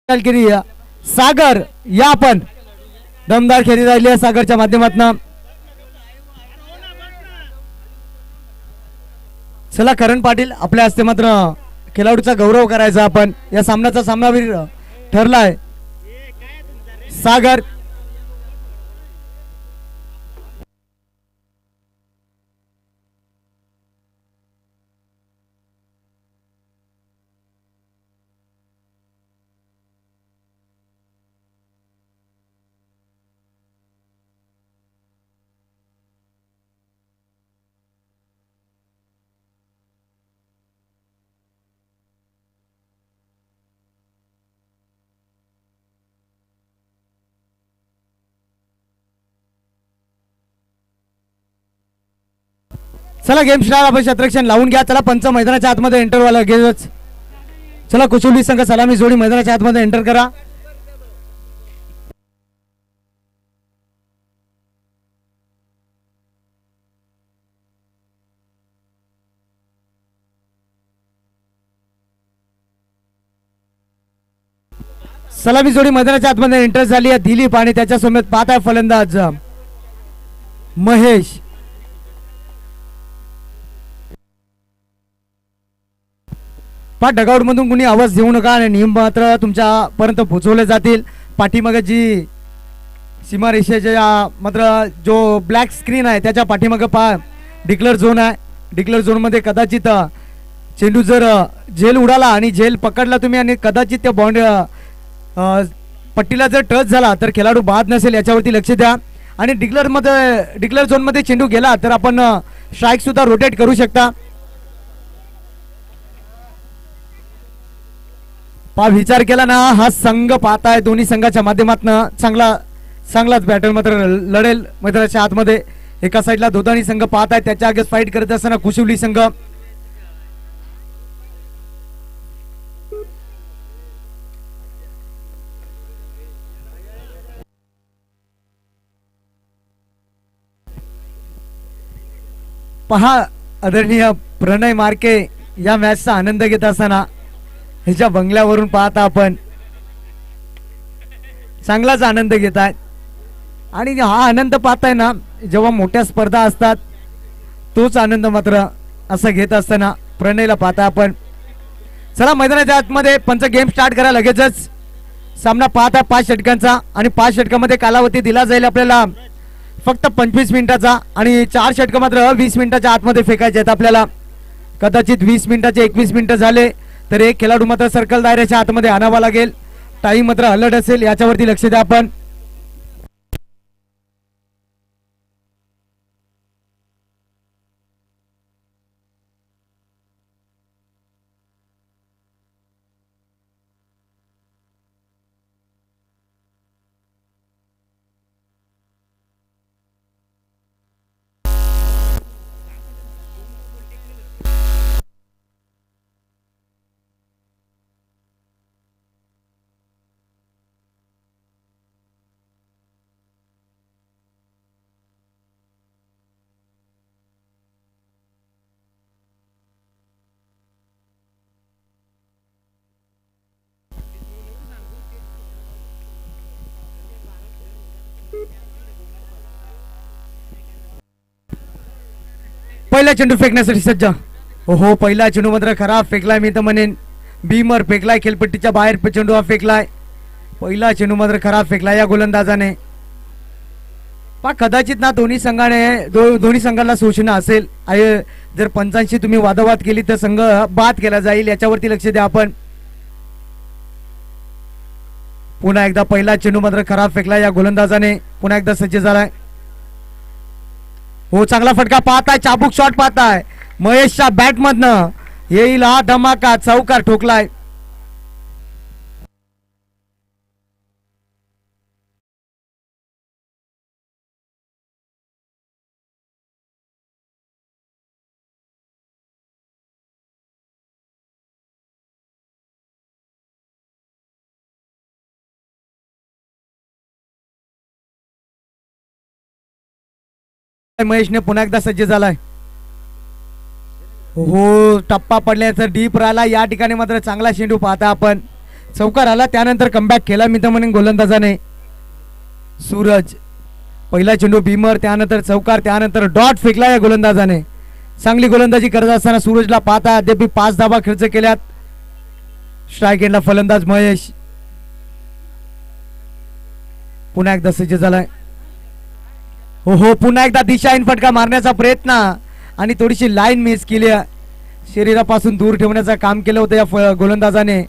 केली सागर या आपण दमदार खेळी राहिली आहे सागरच्या माध्यमातून. चला करण पाटील आपल्या हस्ते मात्र खेळाडूचा गौरव करायचा. आपण या सामन्याचा सामनावीर ठरलाय सागर. चला गेम स्टार्ट. आपण शतरक्षण लावून घ्या. चला पंच मैदानाच्या आतमध्ये एंटर व्हायला गेलच. चला कुचुली संघ सलामी जोडी मैदानाच्या आतमध्ये एंटर करा. सलामी जोडी मैदानाच्या आतमध्ये एंटर झाली आहे. दिलीप आणि त्याच्या समोर पाहत आहे फलंदाज महेश. डगआउट मधून कुणी आवाज देऊ नका आणि नियम मात्र तुमच्यापर्यंत पोहोचवले जातील. पाठीमागे जी सीमारेषेच्या मात्र जो ब्लॅक स्क्रीन आहे त्याच्या पाठीमागे डिक्लेअर झोन आहे. डिक्लेअर झोनमध्ये कदाचित चेंडू जर झेल उडाला आणि झेल पकडला तुम्ही आणि कदाचित त्या बॉन्ड पट्टीला जर टच झाला तर खेळाडू बाद नसेल याच्यावरती लक्ष द्या. आणि डिक्लेअर झोनमध्ये चेंडू गेला तर आपण स्ट्राईक सुद्धा रोटेट करू शकता. विचार केला ना हा संघ पाहताय दोन्ही संघाच्या माध्यमातून चांगलाच बॅटल मात्र लढेल मैदानाच्या आतमध्ये. एका साईडला दोन्ही संघ पाहताय त्याच्या आगे फाईट करत असताना कुशिवली संघ. पहा आदरणीय प्रणय मार्के या मॅचचा आनंद घेत असताना ह्याच्या बंगल्यावरून पाहता आपण चांगलाच आनंद घेत आहे. आणि हा आनंद पाहताय ना जेव्हा मोठ्या स्पर्धा असतात तोच आनंद मात्र असं घेत असताना प्रणयला पाहता आपण. चला मैदानाच्या आतमध्ये पंच गेम स्टार्ट करा. लगेचच सामना पाहता 5 षटकांचा आणि 5 षटकामध्ये कालावधी दिला जाईल आपल्याला फक्त 25 मिनिटाचा आणि 4 षटक मात्र 20 मिनिटाच्या आतमध्ये फेकायचे आहेत आपल्याला. कदाचित 20 मिनिटाचे 21 मिनिटं झाले तर एक खेळाडू मात्र सर्कल दायऱ्याच्या आतमध्ये आणावा लागेल. टाइम मात्र अलर्ट असेल याच्यावरती लक्ष द्या आपण. पहिला चेंडू फेकण्यासाठी सज्ज. हो पहिला चेंडू मात्र खराब फेकलाय. मी तर म्हणेन बीमर फेकलाय. खेळपट्टीच्या बाहेर चेंडू हा फेकलाय. पहिला चेंडू मात्र खराब फेकलाय या गोलंदाजाने. कदाचित ना दोन्ही संघाला सूचना असेल जर पंचांशी तुम्ही वादवाद केली तर संघ बाद केला जाईल याच्यावरती लक्ष द्या आपण. पुन्हा एकदा पहिला चेंडू मात्र खराब फेकलाय या गोलंदाजाने. पुन्हा एकदा सज्ज झालाय. हो चांगला फटका पाहताय. चाबूक शॉट पाहताय महेशच्या बॅट मधनं येईल हा धमाका. चौकार ठोकलाय. महेशने पुन्हा एकदा सज्ज झालाय. हो टप्पा पडल्याचा डीप राहिला या ठिकाणी मात्र चांगला चेंडू पाहता आपण. चौकार आला त्यानंतर कमबॅक केला मी तर म्हणेन गोलंदाजाने. सूरज पहिला चेंडू भीमर, त्यानंतर चौकार, त्यानंतर डॉट फेकला या गोलंदाजाने. चांगली गोलंदाजी करत असताना सूरजला पाहता अद्याप 5 धावा खर्च केल्यात. स्ट्राईक एंडला फलंदाज महेश. पुन्हा एकदा सज्ज झालाय. हो पुन्हा एकदा दिशाहीन फटका मारण्याचा प्रयत्न आणि थोडीशी लाईन मिस केली. शरीरापासून दूर ठेवण्याचं काम केलं होतं या गोलंदाजाने.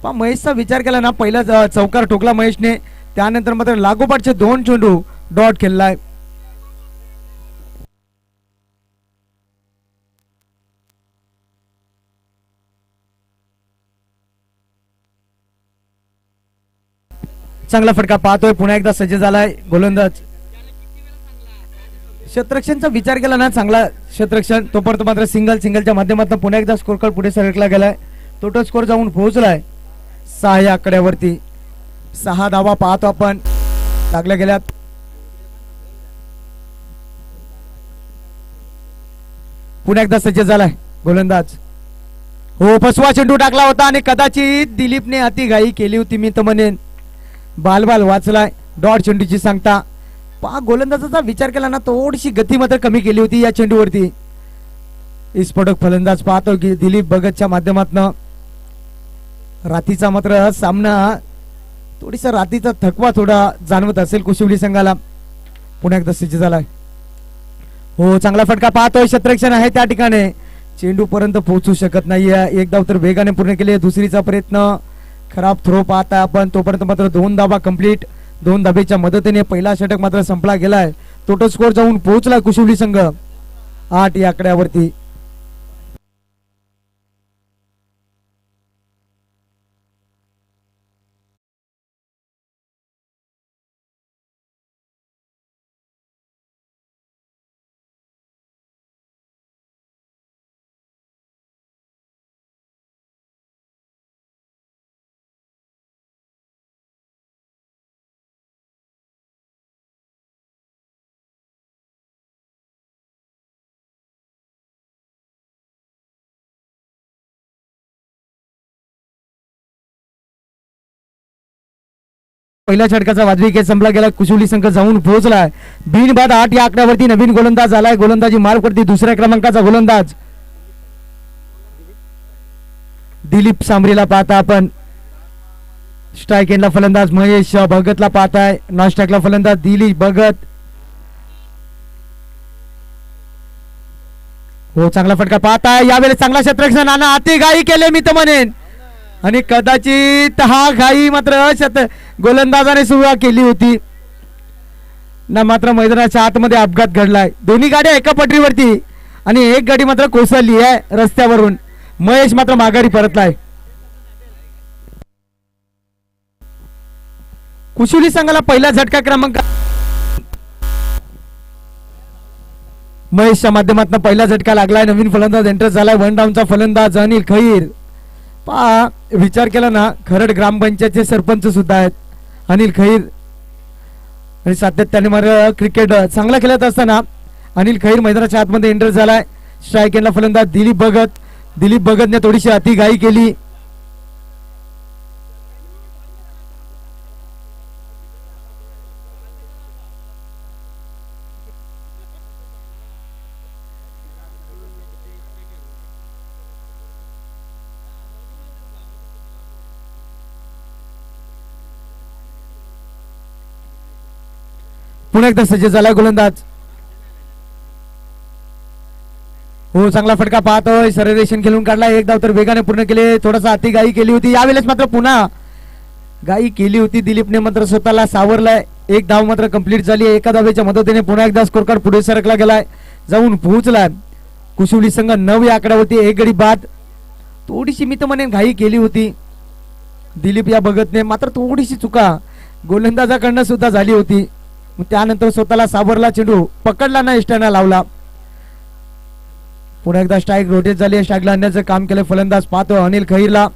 पण महेशचा विचार केला ना, पहिला चौकार ठोकला महेशने, त्यानंतर मात्र लागोपाठचे 2 चेंडू डॉट खेळलाय. चांगला फटका पाहतोय, पुन्हा एकदा सज्ज झालाय गोलंदाज. क्षेत्ररक्षणचा विचार केला ना, चांगला क्षेत्ररक्षण. तोपर्यंत मात्र सिंगलच्या माध्यमातून पुन्हा एकदा स्कोर कार्ड पुढे सरकला गेलाय. टोटल स्कोर जाऊन पोहोचलाय 6 या आकड्यावरती. 6 धावा पाहतो आपण टाकल्या गेल्यात. पुन्हा एकदा सज्ज झालाय गोलंदाज. हो फसवा चेंडू टाकला होता आणि कदाचित दिलीपने अतिघाई केली होती मी तर म्हणेन. बाल वाचलाय. डॉट चेंडूची सांगता. गोलंदाजाचा विचार केला ना, थोडीशी गती मात्र कमी केली होती या चेंडूवरती. स्फोटक फलंदाज पाहतो की दिलीप भगतच्या माध्यमातून. रातीचा मात्र सामना, थोडीसा रातीचा थकवा थोडा जाणवत असेल कुशिवली संघाला. पुन्हा एकदा सज्ज झालाय. हो चांगला फटका पाहतोय, क्षेत्ररक्षण आहे त्या ठिकाणी. चेंडू पर्यंत पोहोचू शकत नाहीये. एक धाव तर वेगाने पूर्ण केली. दुसरीचा प्रयत्न, खराब थ्रो पाहता आपण. तोपर्यंत मात्र 2 धावा कंप्लीट. 2 धाबेच्या मदतीने पहिला षटक मात्र संपला गेलाय. टोटल स्कोर जाऊन पोहोचला कुशिवली संघ 8 या आकड्यावरती. पहिल्या षटकाचा वाजवी खेळ संपला गेला. कुशिवली संघ जाऊन पोहोचलाय बिनबाद 8 या आकड्यावरती. नवीन गोलंदाज आलाय. गोलंदाजी मार्कवरती 2ऱ्या क्रमांकाचा गोलंदाज दिलीप सांबरीला पाहता आपण. स्ट्राईक एंडला फलंदाज महेश भगतला पाहताय. नॉन स्ट्राईकला फलंदाज दिलीप भगत. हो चांगला फटका पाहताय. यावेळेस चांगला क्षेत्ररक्षण आणि अतिघाई केले मी तर म्हणेन. आणि कदाचित हा घाई मात्र गोलंदाजाने सुरुवात केली होती ना, मात्र मैदानाच्या आतमध्ये अपघात घडलाय. दोन्ही गाड्या एका पटरीवरती आणि एक गाडी मात्र कोसळली आहे रस्त्यावरून. महेश मात्र माघारी परतलाय. कुशिवली संघाला पहिला झटका क्रमांक महेशच्या माध्यमातून पहिला झटका लागलाय. नवीन फलंदाज एंटर झालाय. 1 डाऊनचा फलंदाज अनिल खैर. विचार केला ना, खरड ग्रामपंचायतचे सरपंच सुद्धा आहेत अनिल खैर. आणि सातत्याने मात्र क्रिकेट चांगला खेळत असताना अनिल खैर मैदानाच्या आतमध्ये एंटर झालाय. स्ट्राईक एंडला फलंदाज दिलीप भगत. दिलीप भगतने थोडीशी अतिघाई केली. पुन्हा एकदा सज्ज झालाय गोलंदाज. हो चांगला फटका पाहतोय. सररेशन खेळून काढला. एक धाव तर वेगाने पूर्ण केले. थोडासा अतिघाई केली होती यावेळेस मात्र. पुन्हा गाई केली होती दिलीपने मात्र स्वतःला सावरलाय. 1 धाव मात्र कंप्लीट झाली. एका धावेच्या मदतीने पुन्हा एकदा स्कोर कार्ड पुढे सरकला गेलाय. जाऊन पोहोचलाय कुशिवली संघ 9 या आकड्यावरती. 1 गडी बाद. थोडीशी मी तर म्हणेन घाई केली होती दिलीप या भगतने. मात्र थोडीशी चुका गोलंदाजाकडनं सुद्धा झाली होती. त्यानंतर स्वतःला सावरला. चेंडू पकडला ना, इष्टाना लावला. पुन्हा एकदा स्ट्राईक रोटेट झाली. स्ट्राईकला आणण्याचं काम केलं फलंदाज पाहतो अनिल खैरला.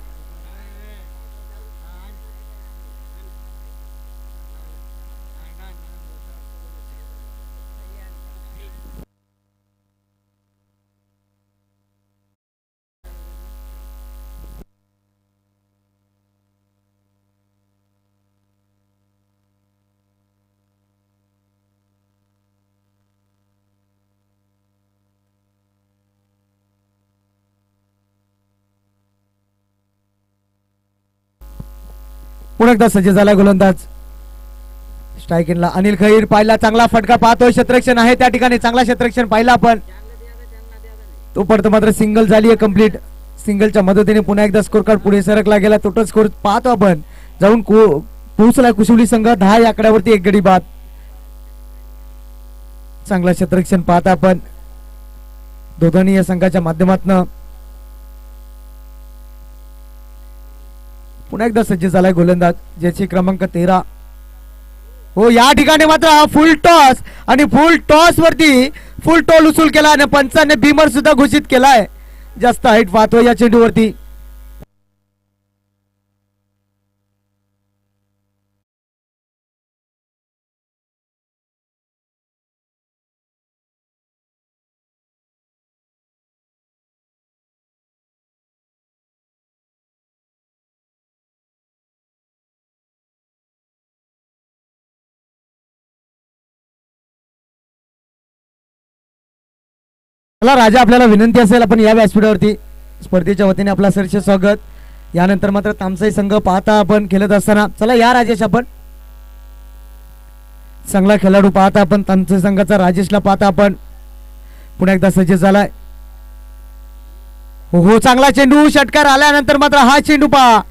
पुन्हा एकदा सज्ज झाला गोलंदाज. स्ट्राईक इनला अनिल खैर पाहिला, चांगला फटका पाहतोय, क्षेत्ररक्षण आहे त्या ठिकाणी, चांगला क्षेत्ररक्षण पाहिला आपण. तो पडतो मात्र सिंगल झाली आहे कंप्लीट. सिंगलच्या मदतीने पुन्हा एकदा स्कोर कार्ड पुढे सरकला गेला. टोटल स्कोर पाहतो आपण, जाऊन पोहोचला कुशुली संघ 10 या आकड्यावरती, 1 गडी बाद. चांगला क्षेत्ररक्षण पाहता आपण दोघांनी या संघाच्या माध्यमातून. पुन्हा एकदा सज्ज झालाय गोलंदाज ज्याची क्रमांक 13. हो या ठिकाणी मात्र फुल टॉस आणि फुल टॉस वरती फुल टोल उचल केला आणि पंचाने बीमर सुद्धा घोषित केलाय. जास्त हाईट पाहतो या चेंडूवरती. मला राजा आपल्याला विनंती असेल आपण या व्यासपीठावरती स्पर्धेच्या वतीने आपला सरचे स्वागत. यानंतर मात्र तामसाई संघ पाहता आपण खेळत असताना. चला या राजेश आपण चांगला खेळाडू पाहता आपण तामसाई संघाचा राजेशला पाहता आपण. पुन्हा एकदा सज्ज झालाय. हो चांगला चेंडू, षटकार आल्यानंतर मात्र हा चेंडू पहा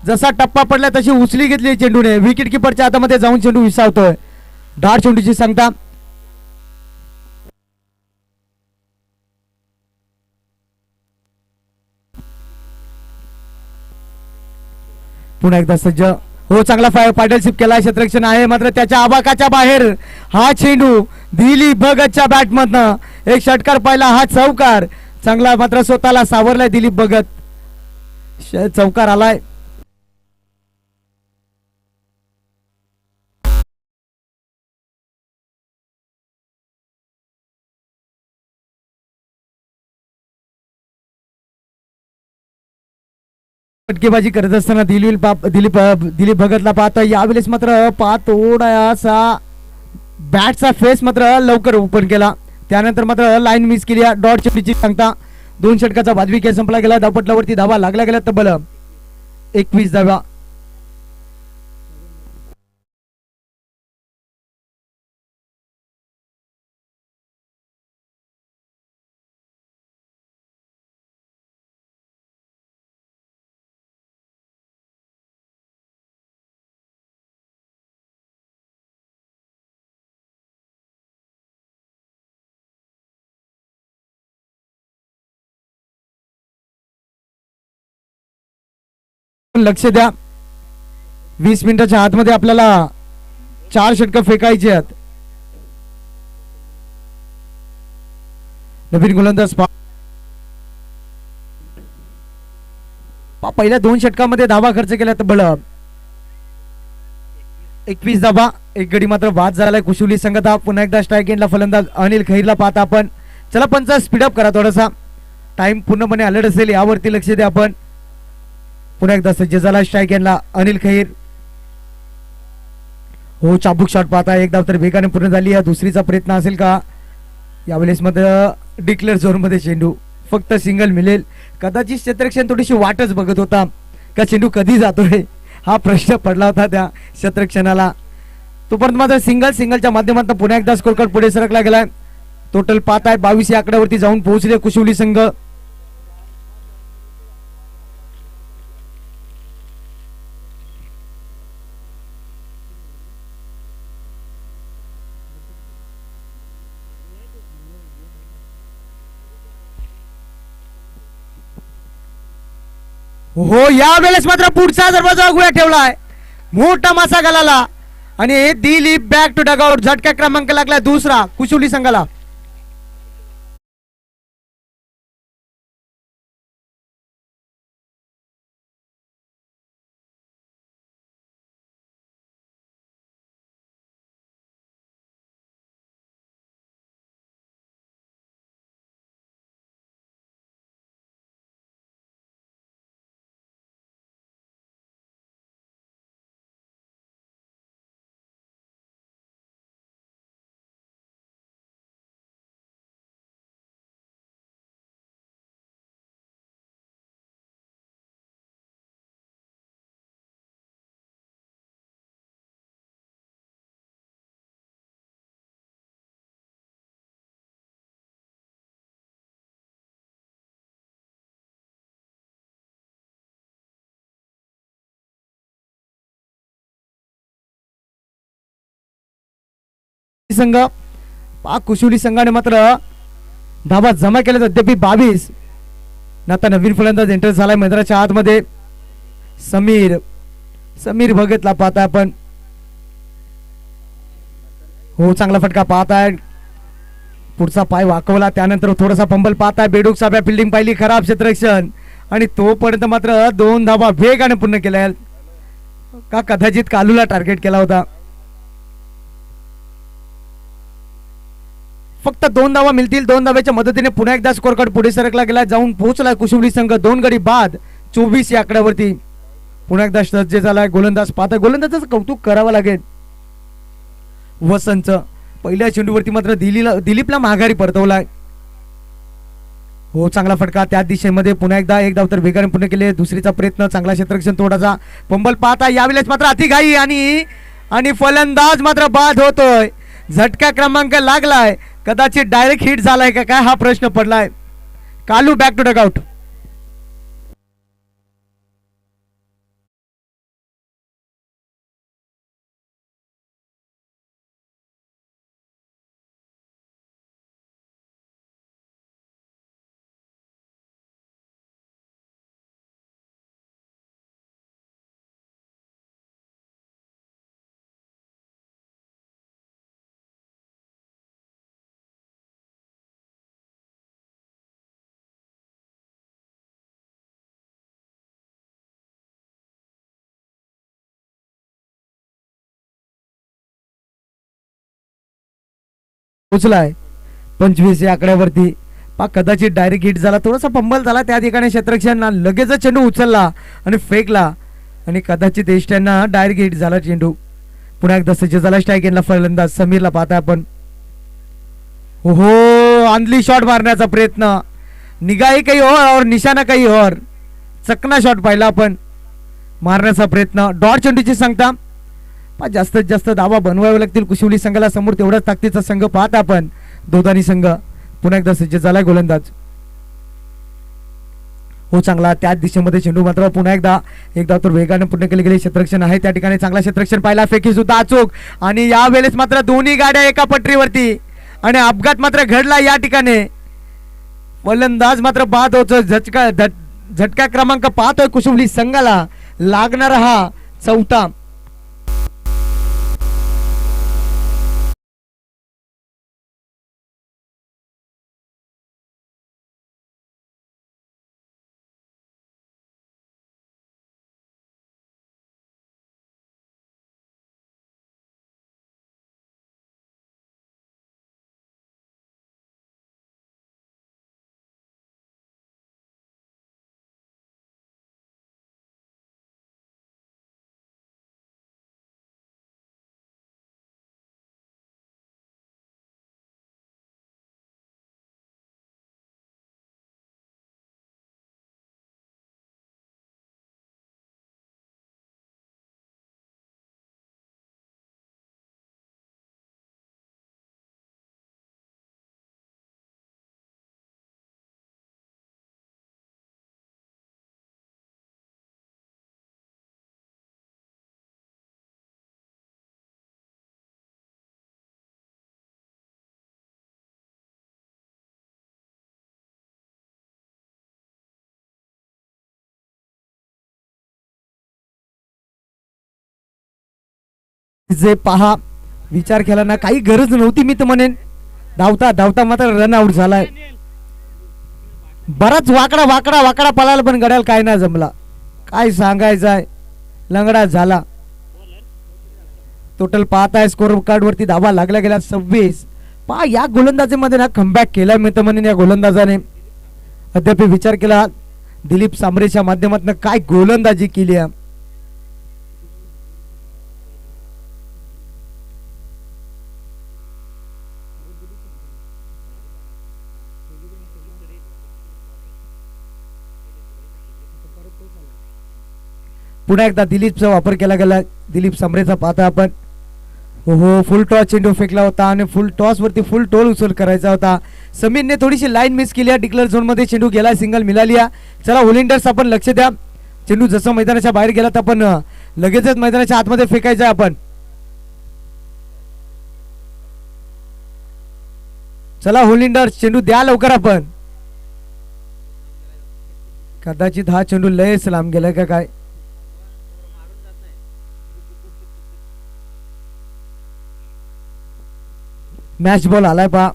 जसा टप्पा पडला तशी उचली घेतली चेंडूने. विकेट किपरच्या हातामध्ये जाऊन चेंडू विसावतोय. धाड चेंडूची सांगता. पुन्हा एकदा सज्ज. हो चांगला पार्टनरशिप केला, क्षेत्ररक्षण आहे मात्र त्याच्या आबाकाच्या बाहेर हा चेंडू दिलीप भगतच्या बॅट मधनं एक षटकार पाहिला. हा चौकार चांगला मात्र स्वतःला सावरलाय दिलीप भगत. चौकार आलाय. फटकेबाजी करत असताना दिलीप भगतला पाहता. यावेळेस मात्र थोडासा बॅटचा फेस मात्र लवकर ओपन केला, त्यानंतर मात्र लाईन मिस केली. डॉट चेंडूची सांगता. 2 षटकाचा वाजवी खेळ संपला गेला. धावपटलावरती धावा लागला गेला तब्बल 21 धावा. लक्ष द्या, 20 मिनिटाच्या आतमध्ये आपल्याला 4 षटक फेकायचे आहेत. नवीन गोलंदाज पहिल्या 2 षटकामध्ये धावा खर्च केला तब्बल 21 धावा. 1 गडी मात्र बाद झालाय कुशुली संघाचा. पुन्हा एकदा स्ट्राईक एंडला फलंदाज अनिल खैरला पाहता आपण. चला पंच स्पीडअप करा थोडासा, टाइम पूर्णपणे अलर्ट असेल यावरती लक्ष द्या आपण. पुन्हा एकदा सज्ज झाला स्ट्राईक एंडला अनिल खैर. हो चाबूक शॉट पाहता. एक धाव तर वेगाने पूर्ण झाली. या दुसरीचा प्रयत्न असेल का यावेळेस मध्ये डिक्लेअर झोन मध्ये चेंडू फक्त सिंगल मिळेल. कदाचित क्षेत्ररक्षण थोडीशी वाटच बघत होता का चेंडू कधी जातोय हा प्रश्न पडला होता त्या क्षेत्ररक्षणाला. तोपर्यंत मात्र सिंगलच्या माध्यमातून पुन्हा एकदा स्कोर कार्ड पुढे सरकला गेलाय. टोटल 5 आहे. 22 या आकड्यावरती जाऊन पोहोचले कुशुली संघ. हो यावेळेस मात्र पुढचा दरवाजा उघडा ठेवलाय. मोठा मासा घालाला आणि दिलीप बॅक टू डगआउट. झटका क्रमांक लागला 2 कुशुली संघाला. संघ कुशिवली संघाने मात्र धाबा जमा केल्या अद्याप 22. आता नवीन फलंदाज एंटर झालाय मैदानाच्या आतमध्ये समीर भगतला पाहताय आपण. हो चांगला फटका पाहताय पुढचा पाय वाकवला त्यानंतर थोडासा फंबल पाहताय बेडूक साब्या फिल्डिंग पाहिली खराब क्षेत्ररक्षण आणि तोपर्यंत मात्र 2 धावा वेगाने पूर्ण केल्या का कदाचित कालूला टार्गेट केला होता. फक्त 2 धावा मिळतील 2 धाव्याच्या मदतीने पुन्हा एकदा स्कोर कार्ड पुढे सरकला गेला जाऊन पोहोचला कुशिवली संघ 2 गडी बाद 24 या आकड्यावरती. पुन्हा एकदा सज्ज झालाय गोलंदाज पाहता गोलंदाजाचं कौतुक करावं लागेल. वसंत पहिल्या चेंडूवरती मात्र दिलीपला माघारी परतवलाय. हो चांगला फटका त्या दिशेमध्ये पुन्हा एकदा एक धाव तर वेगाने पूर्ण केले. दुसरीचा प्रयत्न चांगला क्षेत्ररक्षण थोडासा पंबल पाहता यावेळेस मात्र अतिघाई आणि फलंदाज मात्र बाद होतोय. झटका क्रमांक लागलाय कदाचित डायरेक्ट हिट झालाय का काय हा प्रश्न पडलाय. कालू बॅक टू डगआउट. पोचलाय 25 या आकड्यावरती कदाचित डायरेक्ट हिट झाला थोडासा फंबल झाला त्या ठिकाणी क्षेत्ररक्षण लगेच चेंडू उचलला आणि फेकला आणि कदाचित एस्ट्यांना डायरेक्ट हिट झाला चेंडू. पुन्हा एकदा सज्ज झाला स्ट्राईक यांना फलंदाज समीरला पाहता आपण. हो आणली शॉट मारण्याचा प्रयत्न निगाही काही और निशाणा काही और चकना शॉट पाहिला आपण मारण्याचा प्रयत्न. डॉट चेंडूची सांगता जास्तीत जास्त धावा बनवावे लागतील कुशिवली संघाला समोर तेवढाच ताकदीचा संघ पाहता आपण. दोदानी संघ पुन्हा एकदा सज्ज झालाय गोलंदाज. हो चांगला त्याच दिशेमध्ये चेंडू मात्र पुन्हा एकदा तर वेगाने पूर्ण केले गेले क्षेत्ररक्षण आहे त्या ठिकाणी चांगला क्षेत्ररक्षण पाहिला फेकी सुद्धा अचूक आणि यावेळेस मात्र दोन्ही गाड्या एका पटरीवरती आणि अपघात मात्र घडला या ठिकाणी. फलंदाज मात्र बाद होतो. झटका क्रमांक पाहतोय कुशिवली संघाला लागणारा हा 4था. जे पहा विचार केला ना काही गरज नव्हती मी तर म्हणेन. धावता मात्र रन आउट झालाय. बराच वाकडा पळाला पण गड्याला काय नाही जमला. काय सांगायचंय लंगडा झाला. टोटल पाहताय स्कोर कार्ड वरती धावा लागल्या गेल्या 26. पहा या गोलंदाजीमध्ये ना कमबॅक केला मी तर म्हणेन. या गोलंदाजाने अद्याप विचार केला दिलीप सांबरेच्या माध्यमातून काय गोलंदाजी केली. पुन्हा एकदा दिलीपचा वापर केला गेला. दिलीप सांबरेचा पाहता आपण. हो फुल टॉस चेंडू फेकला होता आणि फुल टॉस वरती फुल टोल उचल करायचा होता. समीरने थोडीशी लाईन मिस केली. डिक्लेअर झोन मध्ये चेंडू गेला सिंगल मिळाली. चला ओलिंडर्स आपण लक्ष द्या. चेंडू जसं मैदानाच्या बाहेर गेला तर आपण लगेचच मैदानाच्या आतमध्ये फेकायचा आपण. चला होलिंडर चेंडू द्या लवकर आपण. कदाचित हा चेंडू लयच लांब गेलाय का काय. मॅच बॉल आलाय पहा.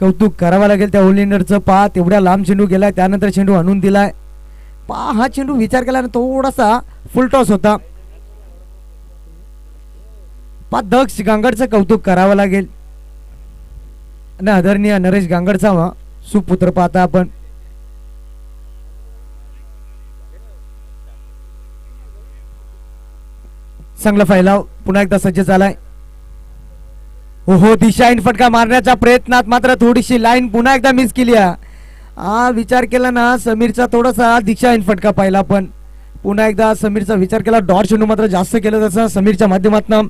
कौतुक करावं लागेल त्या होलिंडरचं. पहा तेवढ्या लांब चेंडू गेलाय, त्यानंतर चेंडू आणून दिलाय. पहा हा चेंडू विचार केला थोडासा फुल टॉस होता. पहा दक्ष गांगडचं कौतुक करावं लागेल आणि आदरणीय नरेश गांगडचा सुपुत्र पाहता आपण. चांगला फैलाव पुन्हा एकदा सज्ज झालाय. हो दिशाहीन फटका मारण्याच्या प्रयत्नात मात्र थोडीशी लाईन पुन्हा एकदा मिस केली. हा विचार केला ना समीरचा थोडासा दिशाहीन फटका पाहिला पण पुन्हा एकदा समीरचा विचार केला. डॉट चेंडू मात्र जास्त केलं तसं समीरच्या माध्यमातून.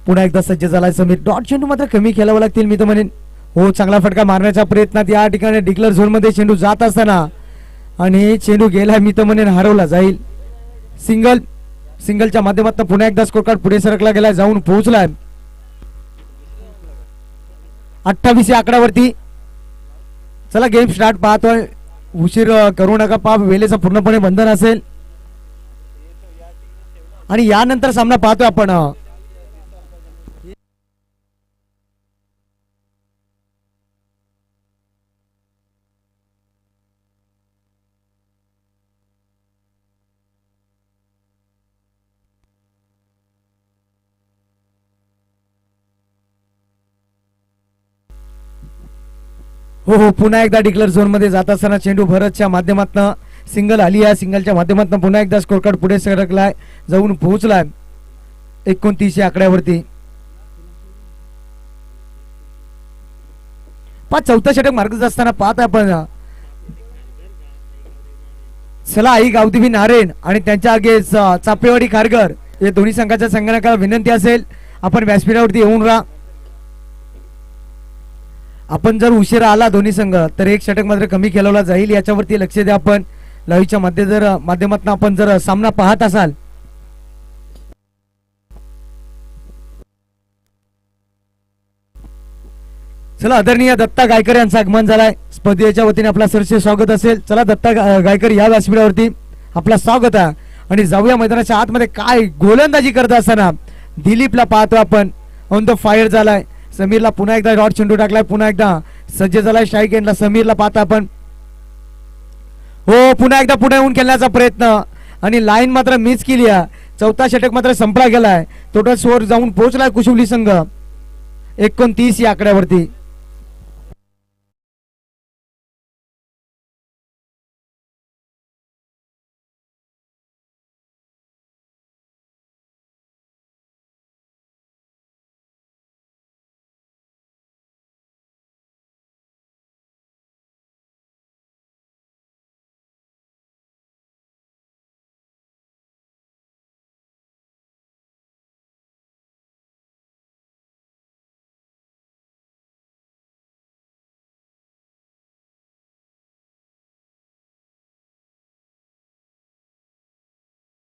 पुन्हा एकदा सज्ज झालाय समीर. डॉट चेंडू मात्र कमी खेळावं लागतील मी तर म्हणेन. हो चांगला फटका मारण्याच्या प्रयत्नात या ठिकाणी डिक्लेअर झोन मध्ये चेंडू जात असताना आणि चेंडू गेला मी तर म्हणेन हरवला जाईल. सिंगल सिंगलच्या माध्यमातून पुन्हा एकदा स्कोर कार्ड पुढे सरकला गेलाय, जाऊन पोहोचलाय 28 या आकड्यावरती. चला गेम स्टार्ट पाहतोय. उशीर करू नका पहा वेळेचं पूर्णपणे बंधन असेल आणि यानंतर सामना पाहतोय आपण. हो पुन्हा एकदा डिक्लेअर झोन मध्ये जात असताना चेंडू भरतच्या माध्यमातून सिंगल आली आहे. सिंगलच्या माध्यमातून पुन्हा एकदा स्कोर कार्ड पुढे सरकलाय, जाऊन पोहोचलाय 29 या आकड्यावरती. चौथा षटक मार्गच असताना पाहत आपण. चला आई गावदेवी नारेन आणि त्यांच्या आगे चापेवाडी खारघर या दोन्ही संघाच्या संघटनाला विनंती असेल आपण व्यासपीठावरती येऊन राहा. आपण जर उशिरा आला दोन्ही संघ तर एक षटक मात्र कमी खेळवला जाईल, याच्यावरती लक्ष द्या आपण. लाईव्हच्या माध्यमातून आपण जर सामना पाहत असाल. चला आदरणीय दत्ता गायकर यांचं आगमन झालाय. स्पर्धेच्या वतीने आपला सरसे स्वागत असेल. चला दत्ता गायकर या व्यासपीठावरती आपला स्वागत आहे. आणि जाऊया मैदानाच्या आतमध्ये. काय गोलंदाजी करत असताना दिलीपला पाहतो आपण. ऑन द फायर झालाय. समीरला पुन्हा एकदा डॉट चेंडू टाकलाय, पुन्हा एकदा सज्ज झालाय स्ट्राईक एंडला. समीरला पाहता आपण. हो पुन्हा एकदा पुढे येऊन खेळण्याचा प्रयत्न आणि लाईन मात्र मिस केली आहे. चौथा षटक मात्र संपला गेलाय. टोटल स्कोर जाऊन पोहोचलाय कुशुवली संघ 29 या आकड्यावरती.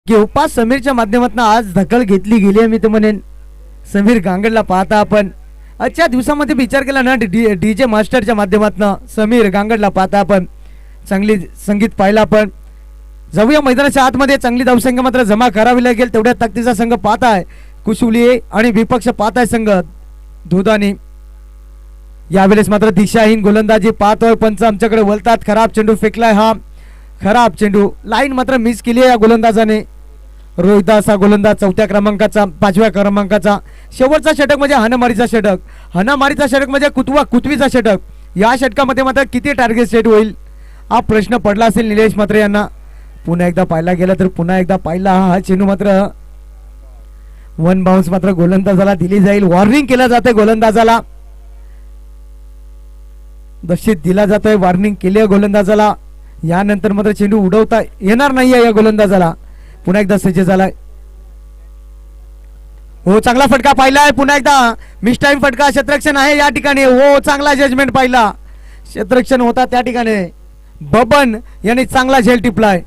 घेऊपा समीरच्या माध्यमातून आज दखल घेतली गेली आहे मी तर म्हणेन. समीर गांगडला पाहता आपण. आजच्या दिवसामध्ये विचार केला ना डीजे मास्टरच्या माध्यमातून समीर गांगडला पाहता आपण. चांगली संगीत पाहिला आपण. जाऊया मैदानाच्या आतमध्ये. चांगली धावसंख्या मात्र जमा करावी लागेल. तेवढ्या ताकदीचा संघ पाहताय कुशुवली आणि विपक्ष पाहताय संघ धुदानी. यावेळेस मात्र दिशाहीन गोलंदाजी पाहतोय. पंच आमच्याकडे वळतात. खराब चेंडू फेकलाय. हा खराब चेंडू. लाईन मात्र मिस केली आहे या गोलंदाजाने. रोहिदास हा गोलंदाज 4थ्या क्रमांकाचा 5व्या क्रमांकाचा. शेवटचा षटक म्हणजे हाणामारीचा षटक. हाणामारीचा षटक म्हणजे कुतवीचा षटक. या षटकामध्ये मात्र किती टार्गेट सेट होईल हा प्रश्न पडला असेल निलेश मात्र यांना. पुन्हा एकदा पाहिला गेला तर पुन्हा एकदा पाहिला हा चेंडू मात्र वन बाउन्स मात्र गोलंदाजाला दिली जाईल. वॉर्निंग केलं जाते गोलंदाजाला. दक्षित दिला जातोय. वॉर्निंग केली आहे गोलंदाजाला. यानंतर मात्र चेंडू उडवता येणार नाहीये या गोलंदाजाला. पुन्हा एकदा सज्ज झालाय. हो चांगला फटका पाहिलाय. पुन्हा एकदा मिस टाइम फटका. क्षेत्ररक्षण आहे या ठिकाणी. हो चांगला जजमेंट पाहिला. क्षेत्ररक्षण होता त्या ठिकाणी. बबन यांनी चांगला झेल टिपलाय.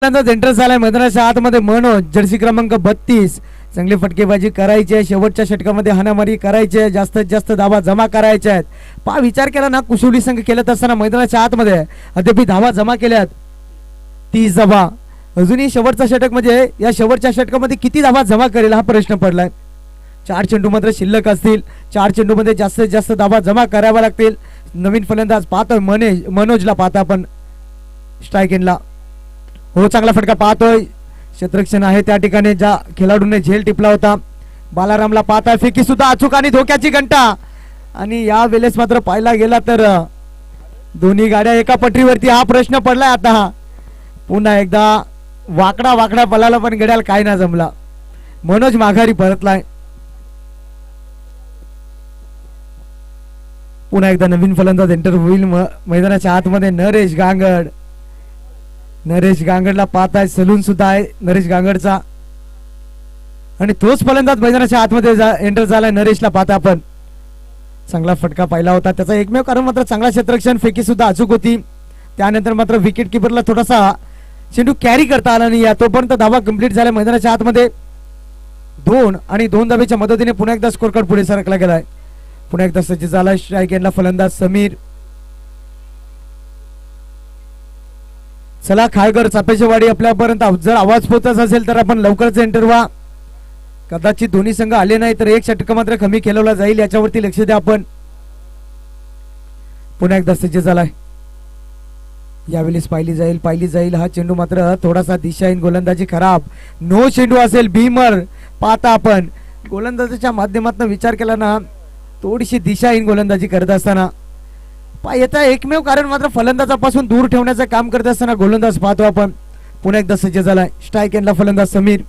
एंटर झालाय मैदानाच्या आतमध्ये मनोज जर्सी क्रमांक 32. चांगली फटकेबाजी करायची आहे, शेवटच्या षटकामध्ये हाणामारी करायची आहे, जास्तीत जास्त धावा जमा करायच्या आहेत. पहा विचार केला ना, कुशोली संघ खेळत असताना मैदानाच्या आतमध्ये अद्याप धावा जमा केल्यात 30 धावा. अजूनही शेवटचा षटक म्हणजे या शेवटच्या षटकामध्ये किती धावा जमा करेल हा प्रश्न पडलाय. 4 चेंडू मात्र शिल्लक असतील, 4 चेंडूमध्ये जास्तीत जास्त धावा जमा कराव्या लागतील. नवीन फलंदाज पाहतोय मनोजला पाहता आपण स्ट्राईक एंडला. हो चांगला फटका पाहतोय, क्षेत्ररक्षण आहे त्या ठिकाणी ज्या खेळाडूने झेल टिपला होता. बालारामला पाहताय, फेकी सुद्धा अचूक आणि धोक्याची घंटा. आणि या वेळेस मात्र पाहायला गेला तर दोन्ही गाड्या एका पटरीवरती हा प्रश्न पडलाय. आता पुन्हा एकदा वाकडा वाकडा पळाला पण गड्याला काय ना जमला. मनोज माघारी परतलाय. पुन्हा एकदा नवीन फलंदाज एंटर होईल मैदानाच्या आतमध्ये. नरेश गांगडला पाहताय, सलून सुद्धा आहे नरेश गांगडचा. आणि तोच फलंदाज मैदानाच्या आतमध्ये एंटर झालाय. नरेशला पाहता आपण चांगला फटका पाहिला होता. त्याचा एकमेव कारण मात्र चांगला क्षेत्ररक्षण, फेकी सुद्धा अचूक होती. त्यानंतर मात्र विकेट किपरला थोडासा चेंडू कॅरी करता आला नाही. तोपर्यंत धावा कंप्लीट झाल्या मैदानाच्या आतमध्ये. 2 आणि 2 धावेच्या मदतीने पुन्हा एकदा स्कोर कार्ड पुढे सरकला गेलाय. पुन्हा एकदा सज्ज झाला स्ट्राईक एंडला फलंदाज समीर. चला खाळघर चापेचेवाडी आपल्यापर्यंत जर आवाज पोहोचत असेल तर आपण लवकरच एंटर व्हा. कदाचित दोन्ही संघ आले नाही तर एक षटक मात्र कमी खेळवला जाईल, याच्यावरती लक्ष द्या आपण. पुन्हा एकदा सज्ज झालाय. यावेळेस पाहिली जाईल हा चेंडू मात्र थोडासा दिशाहीन, गोलंदाजी खराब. नो चेंडू असेल भीमर. पाहता आपण गोलंदाजीच्या माध्यमातून विचार केला ना, थोडीशी दिशाहीन गोलंदाजी करत असताना याचा एकमेव कारण मात्र फलंदाजापासून दूर ठेवण्याचं काम करत असताना गोलंदाज पाहतो आपण. पुन्हा एकदा सज्ज झालाय स्ट्राईक एंडला फलंदाज समीर.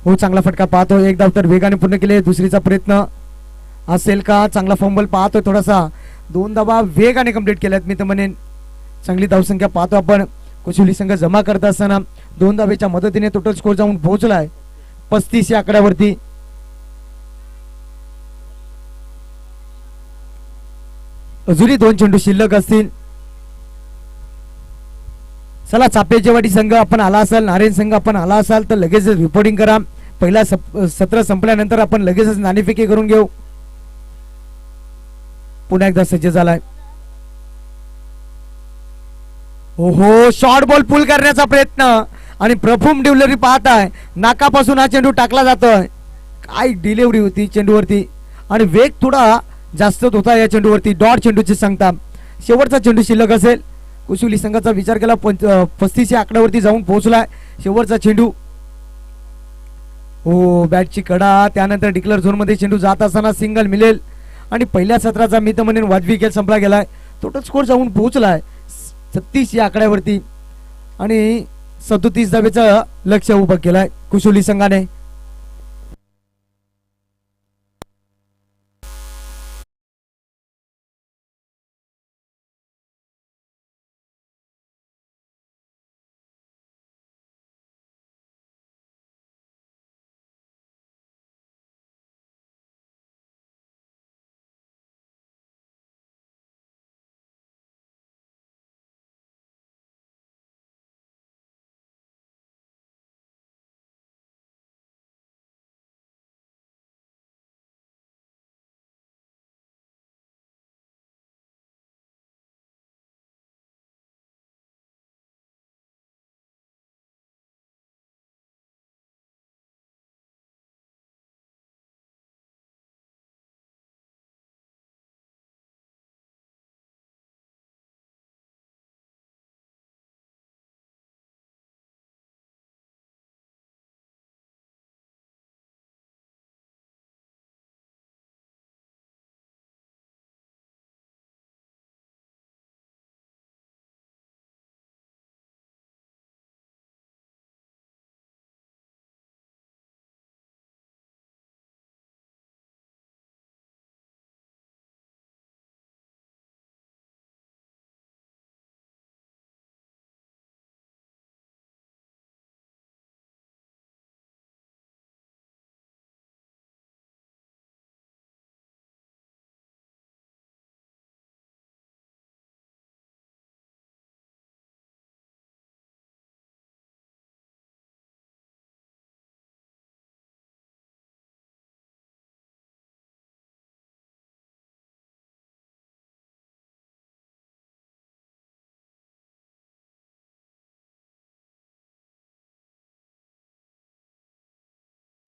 हो चांगला फटका पाहतो, एक धाव तर वेगाने पूर्ण केले. दुसरीचा प्रयत्न असेल का? चांगला फंबल पाहतोय, थोडासा 2 धावा वेगाने कंप्लीट केल्यात मी तर म्हणेन. चांगली धावसंख्या पाहतो आपण. कुशोली संघ जमा करत असताना 2 धावेच्या मदतीने टोटल स्कोर जाऊन पोहोचलाय 35 या आकड्यावरती. अजूनही 2 चेंडू शिल्लक असतील. चला चापेचेवाडी संघ आपण आला असाल, नारायण संघ आपण आला असाल तर लगेच रिपोर्टिंग करा. पहिला सत्र संपल्यानंतर आपण लगेचच नाणेफेकी करून घेऊ. पुन्हा एकदा सज्ज झालाय. ओहो शॉर्ट बॉल पुल करण्याचा प्रयत्न आणि प्रफुम डिलिव्हरी पाहताय, नाकापासून हा चेंडू टाकला जातोय. काय डिलिव्हरी होती चेंडूवरती आणि वेग थोडा जास्तच होता या चेंडूवरती. डॉट चेंडूची सांगता शेवटचा चेंडू शिल्लक असेल. कुशोली संघाचा विचार केला 35 या आकड्यावरती जाऊन पोहोचलाय. शेवटचा चेंडू. हो बॅटची कडा, त्यानंतर डिक्लेअर झोन मध्ये चेंडू जात असताना सिंगल मिळेल आणि पहिल्या सत्राचा मी तर म्हणेन वाजवी खेळ संपला गेलाय. टोटल स्कोर जाऊन पोहोचलाय 36 या आकड्यावरती आणि 37 धावेचं लक्ष्य उभं केलंय कुशोली संघाने.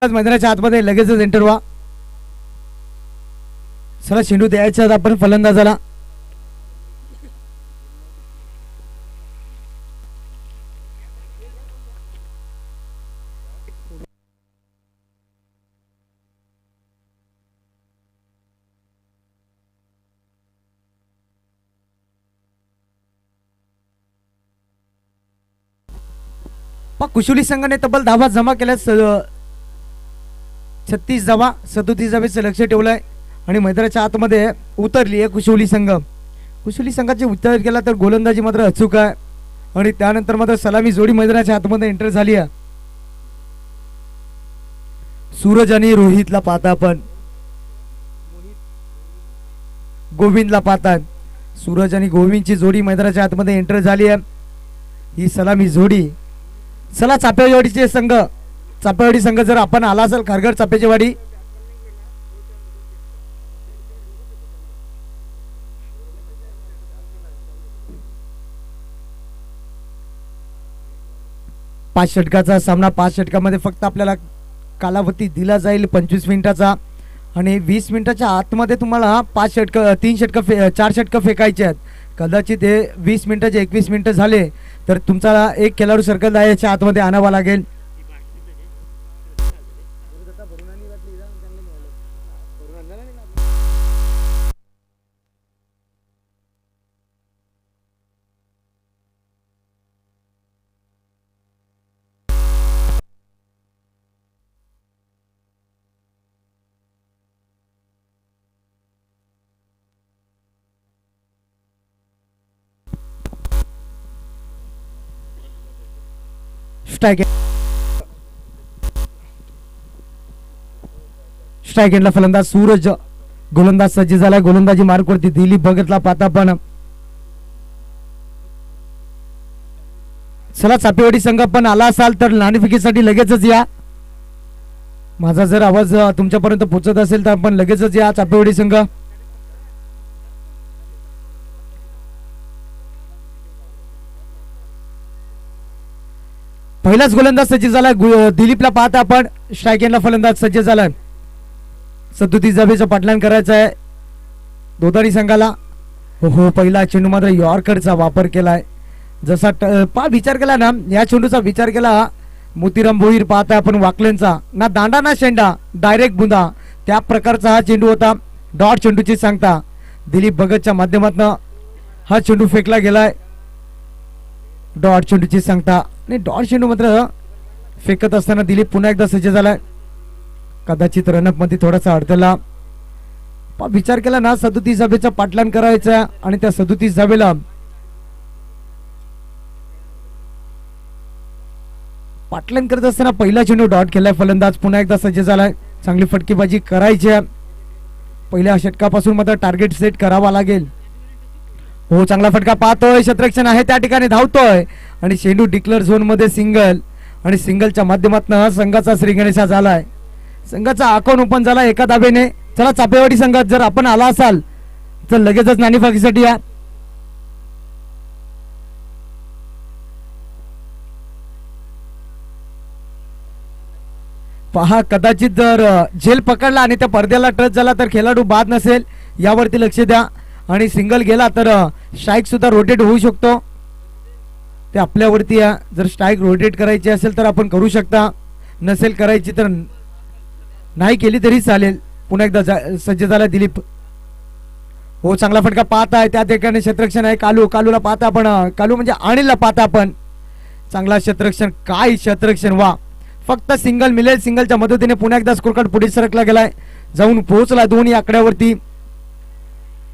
मैदानाच्या आतमध्ये लगेचच एंटर व्हा. चला चेंडू द्यायचा आपण फलंदाजाला. कुशोली संघाने तब्बल 10 धावा जमा केल्या. 36 धावा 37 धावेचं लक्ष ठेवलंय आणि मैदानाच्या आतमध्ये उतरली आहे कुशोली संघ. कुशोली संघाची उतर केला तर गोलंदाजी मात्र अचूक आहे आणि त्यानंतर मात्र सलामी जोडी मैदानाच्या आतमध्ये एंटर झाली आहे. सूरज आणि रोहितला पाहता आपण, गोविंदला पाहतात. सूरज आणि गोविंदची जोडी मैदानाच्या आतमध्ये एंटर झाली आहे. ही सलामी जोडी. चला चापेवाडीचे संघ, चापेवाडी संघ जर आपण आला असेल खारघर चाप्याची वाडी, पाच षटकाचा सामना. 5 षटकामध्ये फक्त आपल्याला कालावधी दिला जाईल 25 मिनिटाचा आणि 20 मिनिटाच्या आतमध्ये तुम्हाला 5 षटक 3 षटक 4 षटक फेकायचे आहेत. कदाचित हे 20 मिनिटाचे 21 मिनिटं झाले तर तुमचा एक खेळाडू सर्कल याच्या आतमध्ये आणावा लागेल. स्ट्राईक एंडला फलंदाज सूरज, गोलंदाज सज्ज झाला. गोलंदाजी मार्कवरती दिलीप भगतला पाहता पण. चला चापेवाडी संघ पण आला असाल तर नाणेफेकीसाठी लगेचच या. माझा जर आवाज तुमच्यापर्यंत पोहोचत असेल तर आपण लगेचच या. चापेवाडी संघ पहिलाच गोलंदाज सज्ज झाला. दिलीपला पाहता आपण. स्ट्राईक एंडला फलंदाज सज्ज झाला. 37 धावेचं पाठलान करायचं आहे दोदारी संघाला. हो पहिला चेंडू मात्र यॉर्करचा वापर केलाय. जसा विचार केला ना, या चेंडूचा विचार केला मोतीराम भोईर पाहता आपण वाकलेंचा. ना दांडा ना शेंडा, डायरेक्ट बुंदा, त्या प्रकारचा हा चेंडू होता. डॉट चेंडूची सांगता दिलीप भगतच्या माध्यमातून हा चेंडू फेकला गेलाय. डॉट चेंडूची सांगता नाही, डॉट चेंडू मात्र फेकत असताना दिलीप पुन्हा एकदा सज्ज झालाय. कदाचित रनअप मध्ये थोडासा अडथळा. विचार केला ना 37 धावेचा पाठलान करायचा आणि त्या 37 धावेला पाठलान करत असताना पहिला चेंडू डॉट केलाय. फलंदाज पुन्हा एकदा सज्ज झालाय. चांगली फटकेबाजी करायची. पहिल्या षटकापासून मात्र टार्गेट सेट करावा लागेल. हो चांगला फटका पाहतोय. क्षेत्ररक्षण आहे त्या ठिकाणी, धावतोय आणि चेंडू डिक्लेअर झोन मध्ये सिंगल आणि सिंगलच्या माध्यमातून संघाचा श्रीगणेशा झालाय. संघाचा अकाउंट ओपन झाला एका धावेने. चला चापेवाडी संघात जर आपण आला असाल तर लगेचच नाणेफेकीसाठी या. पहा कदाचित जर झेल पकडला आणि त्या पडद्याला टच झाला तर खेळाडू बाद नसेल, यावरती लक्ष द्या. आणि सिंगल गेला तर स्ट्राईक सुद्धा रोटेट होऊ शकतो, ते आपल्यावरती आहे. जर स्ट्राईक रोटेट करायची असेल तर आपण करू शकता, नसेल करायची तर नाही केली तरी चालेल. पुन्हा एकदा सज्ज झाला दिलीप. हो चांगला फटका पाहता आहे त्या ठिकाणी. क्षेत्ररक्षण आहे कालूला पाहता आपण. कालू म्हणजे अनिलला पाहता आपण. चांगला क्षेत्ररक्षण, काय क्षेत्ररक्षण, वा. फक्त सिंगल मिळेल. सिंगलच्या मदतीने पुन्हा एकदा स्कोर कार्ड पुढे सरकला गेलाय, जाऊन पोहोचला दोन्ही आकड्यावरती.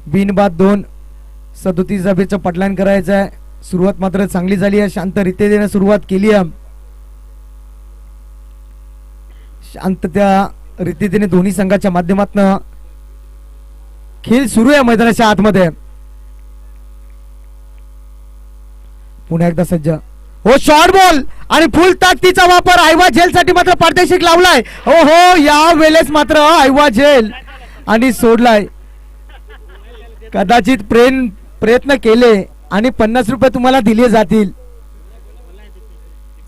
बिनबाद 2. 37 धावेचं पटलान करायचं आहे. सुरुवात मात्र चांगली झाली आहे. शांत रीतीने सुरुवात केली आहे. शांत त्या रीतीने दोन्ही संघाच्या माध्यमातून खेळ सुरू आहे मैदानाच्या आतमध्ये. पुन्हा एकदा सज्ज. हो शॉर्ट बॉल आणि फुल ताकदीचा वापर. आयवा झेल साठी मात्र पारदर्शक लावलाय. हो हो या वेळेस मात्र आयवा झेल आणि सोडलाय. कदाचित प्रयत्न केले आणि 50 रुपये तुम्हाला दिले जातील.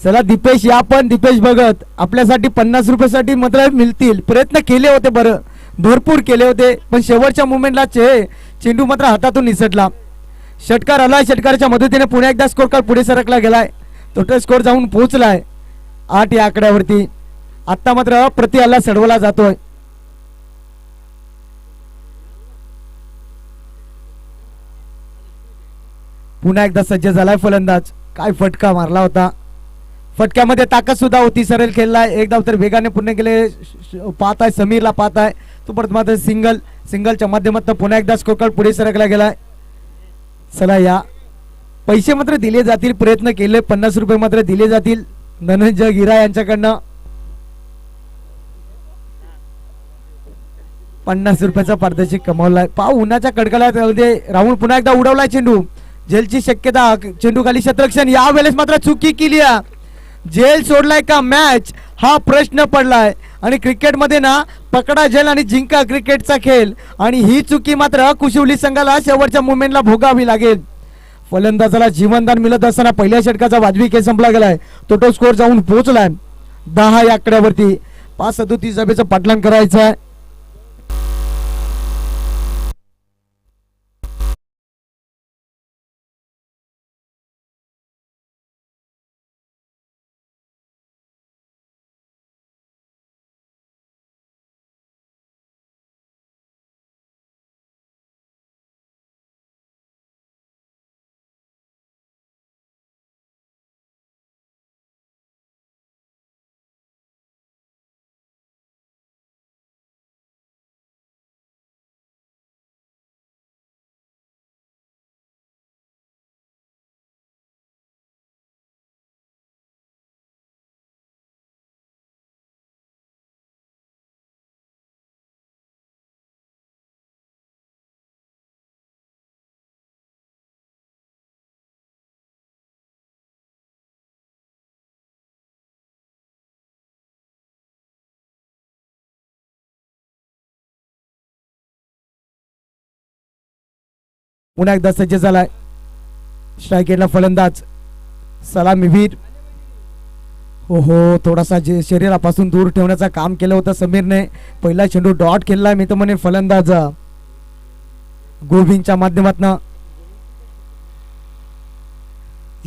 चला दीपेश या पण दीपेश भगत आपल्यासाठी 50 रुपयासाठी मात्र मिळतील. प्रयत्न केले होते बरं भरपूर केले होते पण शेवटच्या मुमेंटला चेंडू मात्र हातातून निसटला. षटकार आलाय षटकाराच्या मदतीने पुन्हा एकदा स्कोर कार्ड पुढे सरकला गेलाय. टोटल स्कोर जाऊन पोहोचलाय 8 या आकड्यावरती. आता मात्र प्रति हल्ला सडवला जातोय. पुन्हा एकदा सज्ज झालाय फलंदाज. काय फटका मारला होता. फटक्यामध्ये ताकद सुद्धा होती. सरळ खेळलाय एक धाव तर वेगाने पूर्ण केले. पाहत आहे समीरला पाहत आहे तो परत मात्र सिंगलच्या माध्यमातून पुन्हा एकदा स्कोर कार्ड पुढे सरकला गेलाय. चला या पैसे मात्र दिले जातील. प्रयत्न केले 50 रुपये मात्र दिले जातील धनंजय गिरा यांच्याकडनं. 50 रुपयाचा पारितोषिक कमावलाय. पाव उन्हाच्या कडकडाटात राहुल पुन्हा एकदा उडवलाय चेंडू. जेलची शक्यता चेंडू खाली शतरक्षण. यावेळेस मात्र चुकी केली. जेल सोडलाय का मॅच हा प्रश्न पडलाय. आणि क्रिकेटमध्ये ना पकडा जेल आणि जिंका क्रिकेटचा खेळ. आणि ही चुकी मात्र कुशिवली संघाला शेवटच्या मुमेंटला भोगावी लागेल. फलंदाजाला जीवनदान मिळत असताना पहिल्या षटकाचा वाजवी खेळ संपला गेलाय. टोटल स्कोर जाऊन पोहोचलाय 10 या आकड्यावरती. 5-37 सभेचं पाठलाग करायचं आहे. पुन्हा एकदा सज्ज झालाय. स्ट्रायकेटला फलंदाज सलामीवीर. हो थोडासा शरीरापासून दूर ठेवण्याचं काम केलं होतं समीरने. पहिला चेंडू डॉट खेळलाय मी तर म्हणे फलंदाज गोविंदच्या माध्यमातून.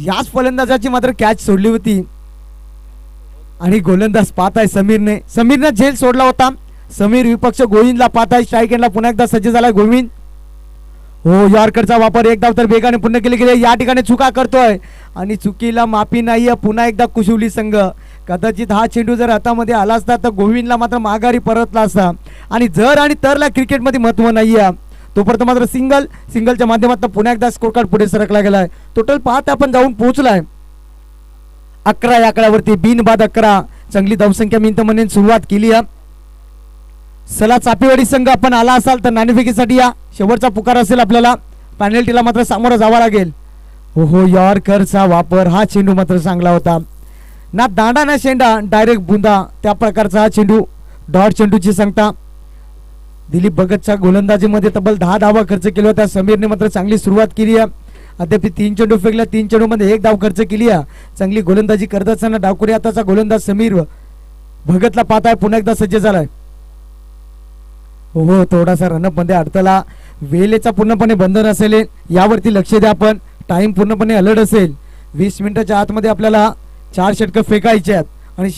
याच फलंदाजाची मात्र कॅच सोडली होती. आणि गोलंदाज पाहत आहे समीरने झेल सोडला होता. समीर विपक्ष गोविंदला पाहत आहे. स्ट्रायकेटला पुन्हा एकदा सज्ज झालाय गोविंद. हो यॉर्करचा वापर एक धाव तर वेगाने पूर्ण केले गेले. या ठिकाणी चुका करतोय आणि चुकीला माफी नाहीये. पुन्हा एकदा कुशिवली संघ. कदाचित हा चेंडू जर हातामध्ये आला असता तर गोविंदला मात्र माघारी परतला असता. आणि जर आणि तरला क्रिकेटमध्ये महत्व नाहीये. तोपर्यंत मात्र सिंगलच्या माध्यमातून पुन्हा एकदा स्कोर कार्ड पुढे सरकला गेलाय. टोटल पाहत आपण जाऊन पोहोचलाय 11 या आकड्यावरती. बिनबाद 11. चांगली धावसंख्या मिळते म्हणून सुरुवात केली आहे. चला चापेवाडी संघ आपण आला असाल तर नाणेफेकीसाठी या. शेवटचा पुकार असेल आपल्याला. पॅनल्टीला मात्र सामोरं जावं लागेल. हो यॉर्करचा वापर. हा चेंडू मात्र चांगला होता. ना दांडा ना शेंडा डायरेक्ट बुंदा त्या प्रकारचा हा चेंडू. डॉट चेंडूची सांगता. दिलीप भगतच्या गोलंदाजीमध्ये तब्बल 10 धावा खर्च केला होता. समीरने मात्र चांगली सुरुवात केली आहे. अद्याप 3 चेंडू फेकल्या. 3 चेंडूमध्ये 1 धाव खर्च केली आहे. चांगली गोलंदाजी करत असताना डावखुरी आताचा गोलंदाज समीर भगतला पाहताय. पुन्हा एकदा सज्ज झालाय. हो थोडासा रनअप मध्ये अडथळा. वेळेचा पूर्णपणे बंधन असेल यावरती लक्ष द्या. आपण टाइम पूर्णपणे अलर्ट असेल. 20 मिनिटाच्या आतमध्ये आपल्याला 4 षटकं फेकायचे आहेत. आणि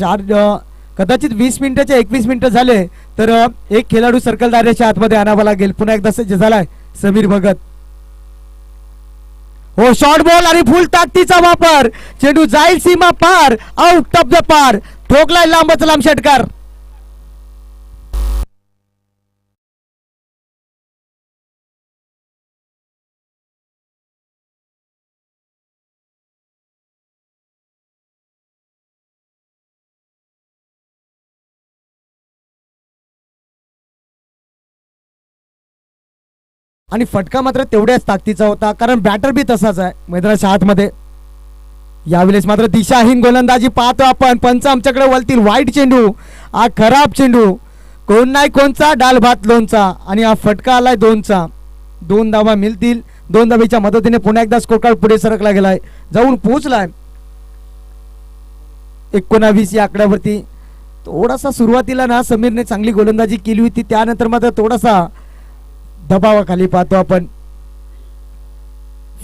कदाचित 20 मिनिटाचे 21 मिनिटं झाले तर एक खेळाडू सर्कल दायऱ्याच्या आतमध्ये आणावा लागेल. पुन्हा एकदा सज्ज झालाय समीर भगत. हो शॉर्ट बॉल आणि फुल ताकदीचा वापर. चेंडू जाईल सीमा पार. आउट ऑफ द पार. ठोकलाय लांबच लांब षटकार. आणि फटका मात्र तेवढ्याच ताकदीचा होता कारण बॅटर बी तसाच आहे मैदानाच्या आतमध्ये. यावेळेस मात्र दिशाहीन गोलंदाजी पाहतो आपण. पंच आमच्याकडे वळतील. वाईट चेंडू. हा खराब चेंडू. कोण नाही कोणचा डाल भात लोणचा. आणि हा फटका आलाय 2चा. 2 धावा मिळतील. 2 धावेच्या मदतीने पुन्हा एकदा स्कोर कार्ड पुढे सरकला गेलाय. जाऊन पोहोचलाय 19 या आकड्यावरती. थोडासा सुरुवातीला ना समीरने चांगली गोलंदाजी केली होती, त्यानंतर मात्र थोडासा दबावाखाली पाहतो आपण.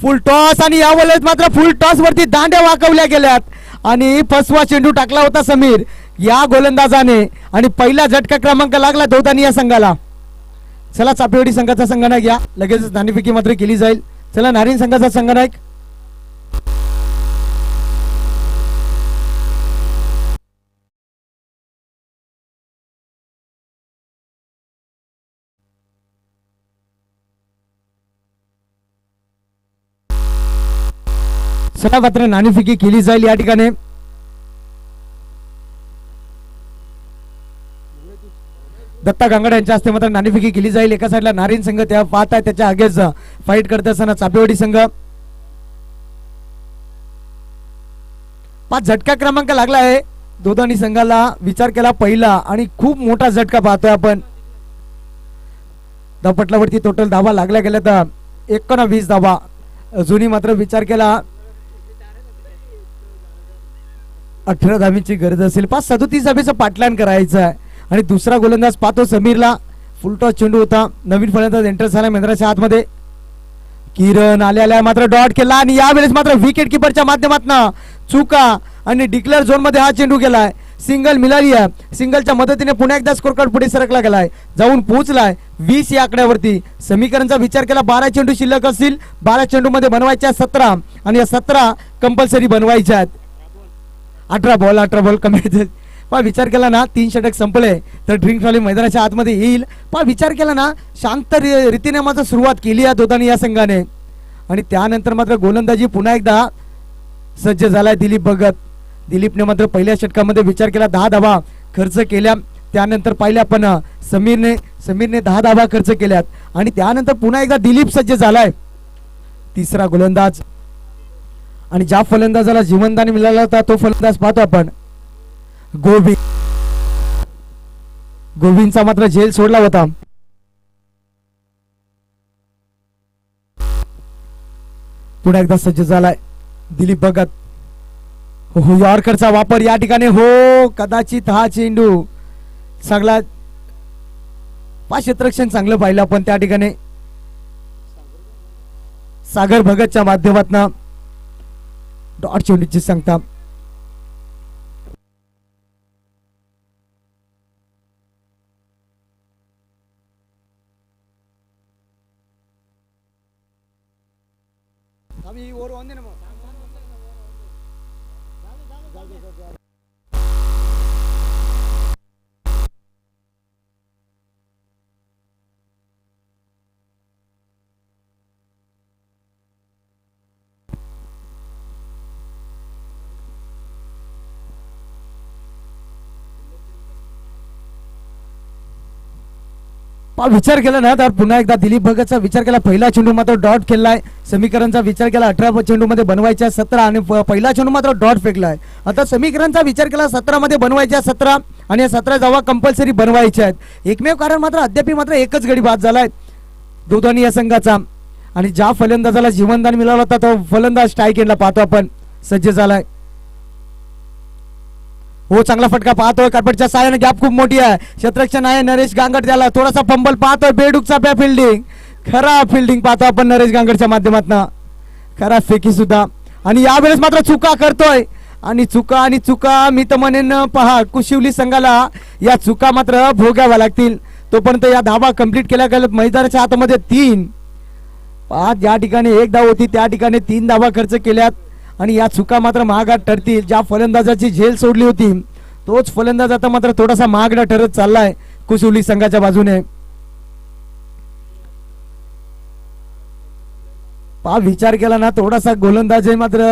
फुल टॉस आणि यावेळेस मात्र फुल टॉस वरती दांड्या वाकवल्या गेल्यात आणि फसवा चेंडू टाकला होता समीर या गोलंदाजाने आणि पहिला झटका क्रमांक लागला दोदानी या संघाला. चला चापेवाडी संघाचा संघनायक या लगेच नाणेफेकी मात्र केली जाईल. चला नारिन संघाचा संघनायक. चला मात्र नाणेफेकी केली जाईल या ठिकाणी. दत्ता गांगडे यांच्या हस्ते मात्र नाणेफेकी केली जाईल. एका साईडला नारिन संघ त्या पाहत आहे, त्याच्या आगेच फाईट करत असताना चापेवाडी संघ. 5 झटका क्रमांक लागला आहे दोदानी संघाला. विचार केला पहिला आणि खूप मोठा झटका पाहतोय आपण. धावपटलावरती टोटल धावा लागल्या गेल्या तर 19 धावा. अजूनही मात्र विचार केला 18 धावींची गरज असेल. 37 धावेचं पाठलान करायचं आहे आणि दुसरा गोलंदाज पाहतो समीरला. फुलटॉस चेंडू होता. नवीन फलंदाज एंटर झाला मैदानाच्या आतमध्ये. किरण आल्या मात्र डॉट केला आणि यावेळेस मात्र विकेट किपरच्या माध्यमातून चुका आणि डिक्लेअर झोन मध्ये हा चेंडू गेलाय. सिंगल मिळाली आहे. सिंगलच्या मदतीने पुन्हा एकदा स्कोर कार्ड पुढे सरकला गेलाय, जाऊन पोहोचलाय 20 या आकड्यावरती. समीकरणचा विचार केला 12 चेंडू शिल्लक असतील. 12 चेंडू मध्ये बनवायच्या 17 आणि या 17 कंपल्सरी बनवायच्या आहेत. 18 बॉल कमी. पा विचार केला ना 3 षटक संपले तर ड्रिंक ट्रॉली मैदानाच्या आतमध्ये येईल. पा विचार केला ना शांत रीतीने मात्र सुरुवात केली या दोदानी या संघाने आणि त्यानंतर मात्र गोलंदाजी पुन्हा एकदा सज्ज झालाय दिलीप भगत. दिलीपने मात्र पहिल्या षटकामध्ये विचार केला 10 धावा खर्च केल्या. त्यानंतर पाहिल्या आपण समीरने 10 धावा खर्च केल्यात आणि त्यानंतर पुन्हा एकदा दिलीप सज्ज झालाय. तिसरा गोलंदाज आणि ज्या फलंदाजाला जीवनदान मिळाला होता तो फलंदाज पाहतो आपण गोविंदचा मात्र झेल सोडला होता. पुन्हा एकदा सज्ज झालाय दिलीप भगत. हो यॉर्करचा वापर या ठिकाणी. हो कदाचित हा चेंडू चांगला क्षेत्ररक्षण चांगलं पाहिलं आपण त्या ठिकाणी. सागर भगतच्या माध्यमातून डॉट चेंडूची सांगता. विचार केला ना तर पुन्हा एकदा दिलीप भगतचा विचार केला. पहिला चेंडू मात्र डॉट खेळलाय. समीकरणचा विचार केला 18 चेंडू मध्ये बनवायच्या 17 आणि पहिला चेंडू मात्र डॉट फेकलाय. आता समीकरणचा विचार केला 17 मध्ये बनवायच्या 17 आणि या 17 धावा कंपल्सरी बनवायच्या आहेत. एकमेव कारण मात्र अद्याप मात्र एकच गडी बाद झालाय दोदानी या संघाचा आणि ज्या फलंदाजाला जीवनदान मिळाला होता तो फलंदाज स्ट्राईक एंडला पाहतो आपण सज्ज झालाय. हो चांगला फटका पाहतोय. कार्पेटच्या साहाय्याने गॅप खूप मोठी आहे. क्षेत्ररक्षण आहे नरेश गांगड. त्याला थोडासा फंबल पाहतोय. बेडूकचा फिल्डिंग खराब फिल्डिंग पाहतो आपण नरेश गांगडच्या माध्यमातून. खराब फेकी सुद्धा आणि यावेळेस मात्र चुका करतोय आणि चुका मी तर म्हणेन पहा कुशिवली संघाला या चुका मात्र भोगाव्या लागतील. तोपर्यंत या धावा कंप्लीट केल्या गेल्या मैदानाच्या आतमध्ये 3 5 या ठिकाणी 1 धाव होती त्या ठिकाणी 3 धावा खर्च केल्यात आणि या चुका मात्र महागात ठरतील. ज्या फलंदाजाची झेल सोडली होती तोच फलंदाज आता मात्र थोडासा महागडा ठरत चाललाय कुशिवली संघाच्या बाजूने. विचार केला ना थोडासा गोलंदाजी मात्र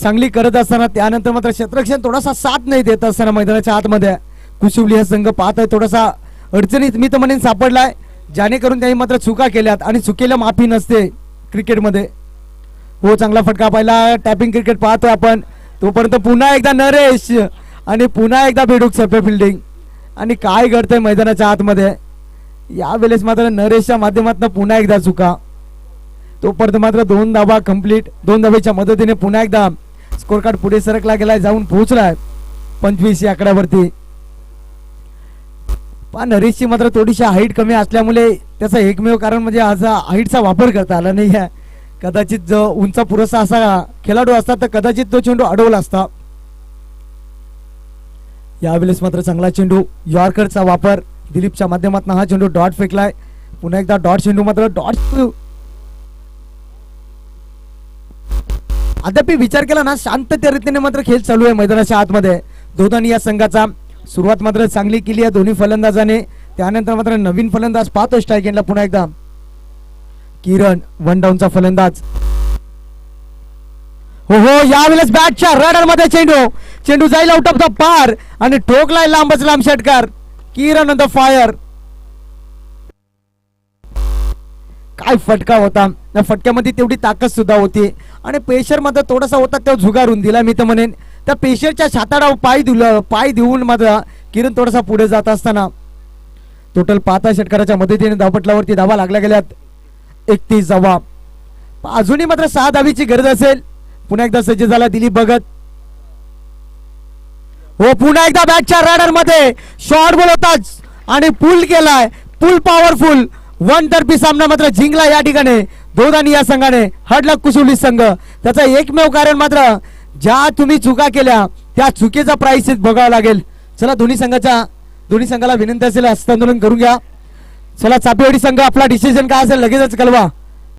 चांगली करत असताना त्यानंतर मात्र क्षेत्ररक्षण थोडासा साथ नाही देत असताना मैदानाच्या आतमध्ये कुशिवली हा संघ पाहत आहे थोडासा अडचणीत मी तर म्हणेन सापडलाय. ज्यानेकरून त्यांनी मात्र चुका केल्यात आणि चुकीला माफी नसते क्रिकेटमध्ये. हो चांगला फटका पाहिला. टॅपिंग क्रिकेट पाहतोय आपण. तोपर्यंत पुन्हा एकदा नरेश आणि पुन्हा एकदा बेडूक सफे फिल्डिंग आणि काय घडतंय मैदानाच्या आतमध्ये यावेळेस मात्र नरेशच्या माध्यमातून पुन्हा एकदा चुका. तोपर्यंत मात्र 2 धावा कंप्लीट. 2 धावेच्या मदतीने पुन्हा एकदा स्कोर कार्ड पुढे सरकला गेलाय जाऊन पोहोचलाय 25 या आकड्यावरती. पण नरेशची मात्र थोडीशी हाईट कमी असल्यामुळे त्याचा एकमेव कारण म्हणजे आज हाईटचा वापर करता आला नाही आहे. कदाचित जो उंचा पुरेसा असा खेळाडू असता तर कदाचित तो चेंडू अडवला असता. यावेळेस मात्र चांगला चेंडू यॉर्करचा वापर दिलीपच्या माध्यमातून हा चेंडू डॉट फेकलाय. पुन्हा एकदा डॉट चेंडू मात्र डॉट. अद्याप विचार केला ना शांततेच्या रीतीने मात्र खेळ चालू आहे मैदानाच्या आतमध्ये. दोन्ही या संघाचा सुरुवात मात्र चांगली केली आहे दोन्ही फलंदाजाने. त्यानंतर मात्र नवीन फलंदाज पाहतो स्ट्राईक एंडला पुन्हा एकदा किरण वन डाऊनचा फलंदाज. हो हो यावेळेस बॅटच्या रडर मध्ये चेंडू जाईल आउट ऑफ द पार आणि ठोकलाय लांबच लांब षटकार. किरण ऑन द फायर. काय फटका होता. त्या फटक्यामध्ये तेवढी ताकद सुद्धा होती आणि पेशर मध्ये थोडासा होता तो झुगारून दिला. मी तर म्हणेन त्या पेशरच्या छाताडावर पाय देऊन मात्र किरण थोडासा पुढे जात असताना टोटल 5 षटकाराच्या मदतीने धावपटलावरती धावा लागल्या गेल्यात 31 धावा. अजूनही मात्र 6 धावीची गरज असेल. पुन्हा एकदा सज्ज झाला दिलीप भगत. हो पुन्हा एकदा बॅटच्या रॅडर मध्ये शॉर्ट बॉल होताच आणि पुल केलाय. पुल पॉवरफुल वन तर्फी सामना मात्र जिंकला या ठिकाणी दोन्ही या संघाने. हडला कुशुली संघ. त्याचा एकमेव कारण मात्र ज्या तुम्ही चुका केल्या त्या चुकीचा प्राइस बघावा लागेल. चला दोन्ही संघाला विनंती असेल हस्तांदोलन करून घ्या. चला चापेवाडी संघ आपला डिसिजन काय असेल लगेचच कळवा.